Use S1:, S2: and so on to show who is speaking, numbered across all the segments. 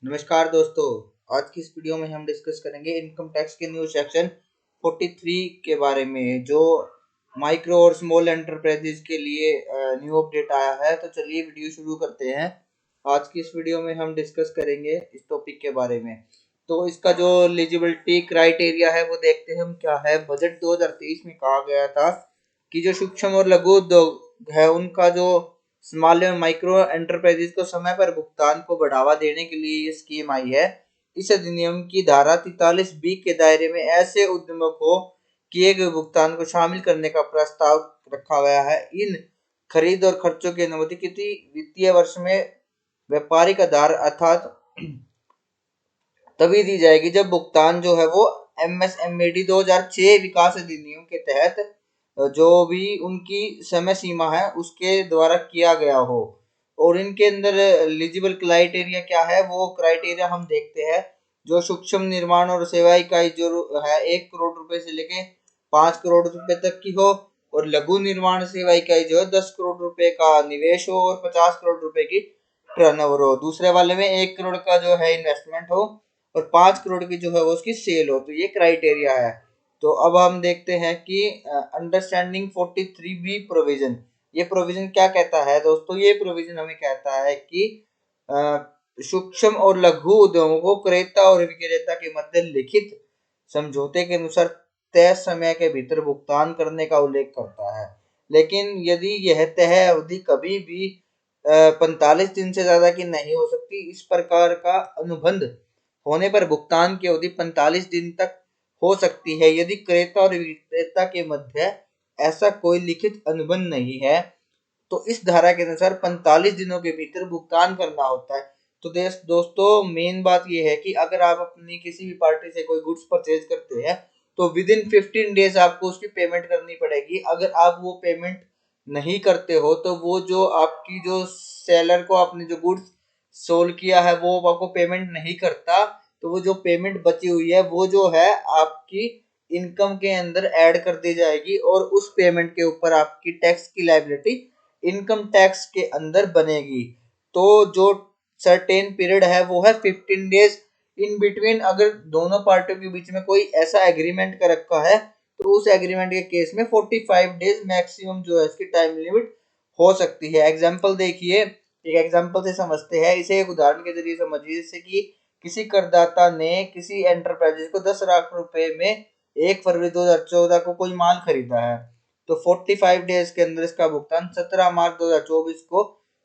S1: नमस्कार दोस्तों। आज की इस वीडियो में हम डिस्कस करेंगे इनकम टैक्स के न्यू सेक्शन 43 के बारे में, जो माइक्रो और स्मॉल एंटरप्राइजेज के लिए न्यू अपडेट आया है। तो चलिए वीडियो शुरू करते हैं। आज की इस वीडियो में हम डिस्कस करेंगे इस टॉपिक के बारे में। तो इसका जो एलिजिबिलिटी क्राइटेरिया है वो देखते हैं हम क्या है। बजट 2023 में कहा गया था कि जो सूक्ष्म और लघु उद्योग है उनका जो स्मॉल और माइक्रो एंटरप्राइजेज को समय पर भुगतान को बढ़ावा देने के लिए ये स्कीम आई है। इस अधिनियम की धारा 43B के दायरे में ऐसे उद्यमों को किए गए भुगतान को शामिल करने का प्रस्ताव रखा गया है। इन खरीद और खर्चों की अनुमति किसी वित्तीय वर्ष में व्यापारिक आधार अर्थात तभी दी जाएगी जब भुगतान जो है वो MSMED 2006 विकास अधिनियम के तहत जो भी उनकी समय सीमा है उसके द्वारा किया गया हो। और इनके अंदर एलिजिबल क्राइटेरिया क्या है, वो क्राइटेरिया हम देखते हैं। जो सूक्ष्म निर्माण और सेवा इकाई जो है 1 करोड़ रुपए से लेके 5 करोड़ रुपए तक की हो, और लघु निर्माण सेवा इकाई जो है 10 करोड़ रुपए का निवेश हो और 50 करोड़ रुपए की टर्नओवर हो। दूसरे वाले में 1 करोड़ का जो है इन्वेस्टमेंट हो और 5 करोड़ की जो है वो उसकी सेल हो। तो ये क्राइटेरिया है। तो अब हम देखते हैं कि अंडरस्टैंडिंग 43B प्रोविजन, ये प्रोविजन क्या कहता है दोस्तों। ये प्रोविजन हमें कहता है कि सूक्ष्म और लघु उद्योगों को क्रेता और विक्रेता के मध्य लिखित समझौते के अनुसार तय समय के भीतर भुगतान करने का उल्लेख करता है। लेकिन यदि यह तय अवधि कभी भी 45 दिन से ज्यादा की नहीं हो सकती। इस प्रकार का अनुबंध होने पर भुगतान की अवधि 45 दिन तक हो सकती है यदि क्रेता और विक्रेता के मध्य ऐसा कोई लिखित अनुबंध नहीं है। तो इस धारा के अनुसार 45 दिनों के भीतर भुगतान करना होता है। तो दोस्तों मेन बात यह है कि अगर आप अपनी किसी भी पार्टी से कोई गुड्स परचेज करते हैं तो विद इन 15 डेज आपको उसकी पेमेंट करनी पड़ेगी। अगर आप वो पेमेंट नहीं करते हो तो वो जो आपकी जो सेलर को आपने जो गुड्स सोल्ड किया है वो आपको पेमेंट नहीं करता, तो वो जो पेमेंट बची हुई है वो जो है आपकी इनकम के अंदर ऐड कर दी जाएगी और उस पेमेंट के ऊपर आपकी टैक्स की लायबिलिटी इनकम टैक्स के अंदर बनेगी। तो जो सर्टेन पीरियड है वो है 15 डेज। इन बिटवीन अगर दोनों पार्टियों के बीच में कोई ऐसा एग्रीमेंट कर रखा है तो उस एग्रीमेंट के केस में 45 डेज मैक्सिमम जो है इसकी टाइम लिमिट हो सकती है। एग्जाम्पल देखिए, एक एग्जाम्पल से समझते हैं इसे, एक उदाहरण के जरिए समझिए। जैसे कि किसी करदाता ने किसी एंटरप्राइजेज को 10 लाख रुपए में 1 फरवरी 2014 को कोई माल खरीदा है, तो 45 डेज के अंदर इसका भुगतान 17 मार्च 2024 को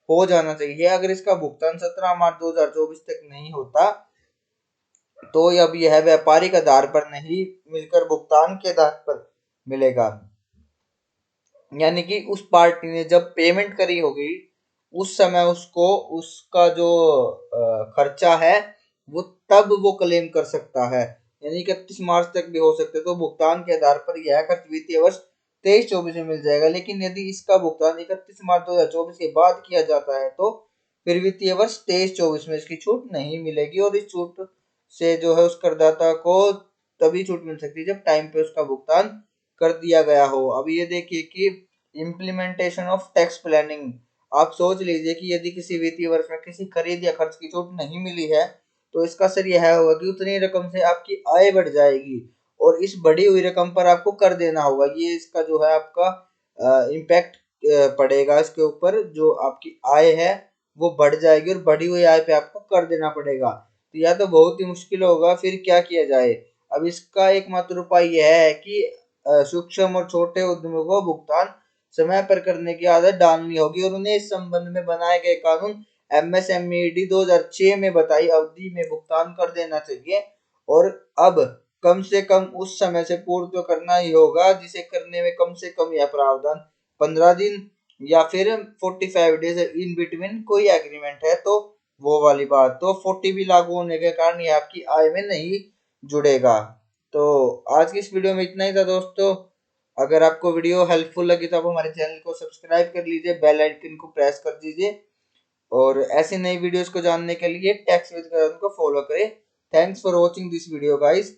S1: हो जाना चाहिए। अगर इसका भुगतान 17 मार्च 2024 तक नहीं होता तो अब यह व्यापारिक आधार पर नहीं मिलकर भुगतान के आधार पर मिलेगा। यानी कि उस पार्टी ने जब पेमेंट करी होगी उस समय उसको उसका जो खर्चा है वो तब वो क्लेम कर सकता है। यानी 31 मार्च तक भी हो सकते, तो भुगतान के आधार पर यह खर्च वित्तीय वर्ष 23-24 में मिल जाएगा। लेकिन यदि इसका भुगतान 31 मार्च 2024 के बाद किया जाता है तो फिर वित्तीय वर्ष 23-24 में इसकी छूट नहीं मिलेगी, और इस छूट से जो है उस करदाता को तभी छूट मिल सकती है जब टाइम पे उसका भुगतान कर दिया गया हो। अब ये देखिए कि इम्प्लीमेंटेशन ऑफ टैक्स प्लानिंग, आप सोच लीजिए कि यदि किसी वित्तीय वर्ष में किसी खरीद या खर्च की छूट नहीं मिली है तो इसका असर यह होगा कि उतनी रकम से आपकी आय बढ़ जाएगी और इस बढ़ी हुई रकम पर आपको कर देना होगा। ये इसका जो है आपका इम्पैक्ट पड़ेगा इसके ऊपर। जो आपकी आय है वो बढ़ जाएगी और बढ़ी हुई आय पे आपको कर देना पड़ेगा। तो यह तो बहुत ही मुश्किल होगा, फिर क्या किया जाए। अब इसका एकमात्र उपाय यह है कि सूक्ष्म और छोटे उद्यमों को भुगतान समय पर करने की आदत डालनी होगी और उन्हें इस संबंध में बनाए गए कानून MSMED 2006 में बताई अवधि में भुगतान कर देना चाहिए। और अब कम से कम उस समय से पूर्व तो करना ही होगा जिसे करने में कम से कम यह प्रावधान 15 दिन या फिर 45 डेज इन बिटवीन कोई एग्रीमेंट है तो वो वाली बात। तो 40 भी लागू होने के कारण ये आपकी आय में नहीं जुड़ेगा। तो आज की इस वीडियो में इतना ही था दोस्तों। अगर आपको वीडियो हेल्पफुल लगी तो आप हमारे चैनल को सब्सक्राइब कर लीजिए, बेल आइकन को प्रेस कर दीजिए और ऐसी नई वीडियोस को जानने के लिए टैक्स विद करण को फॉलो करें। Thanks for watching this video guys.